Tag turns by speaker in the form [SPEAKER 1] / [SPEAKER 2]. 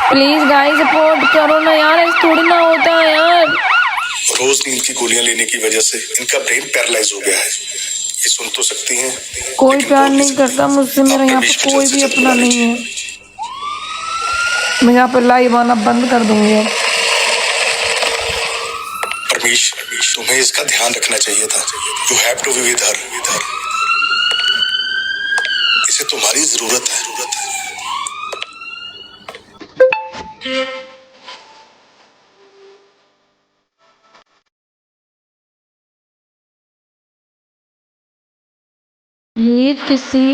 [SPEAKER 1] Please guys support करो ना यार, ऐसे थोड़ी ना होता है यार।
[SPEAKER 2] रोज नींद की गोलियां लेने की वजह से इनका ब्रेन पैरालाइज हो गया है। ये सुन तो सकती हैं,
[SPEAKER 1] कोई प्यार नहीं करता मुझसे, मेरा यहाँ पे कोई भी अपना नहीं है। मैं यहाँ पे लाइव आना बंद कर दूंगी अब।
[SPEAKER 2] परमीश, तुम्हें इसका ध्यान रखना चाहिए था। You have to be with her. इसे तुम्हारी जरूरत है।
[SPEAKER 1] ये किसी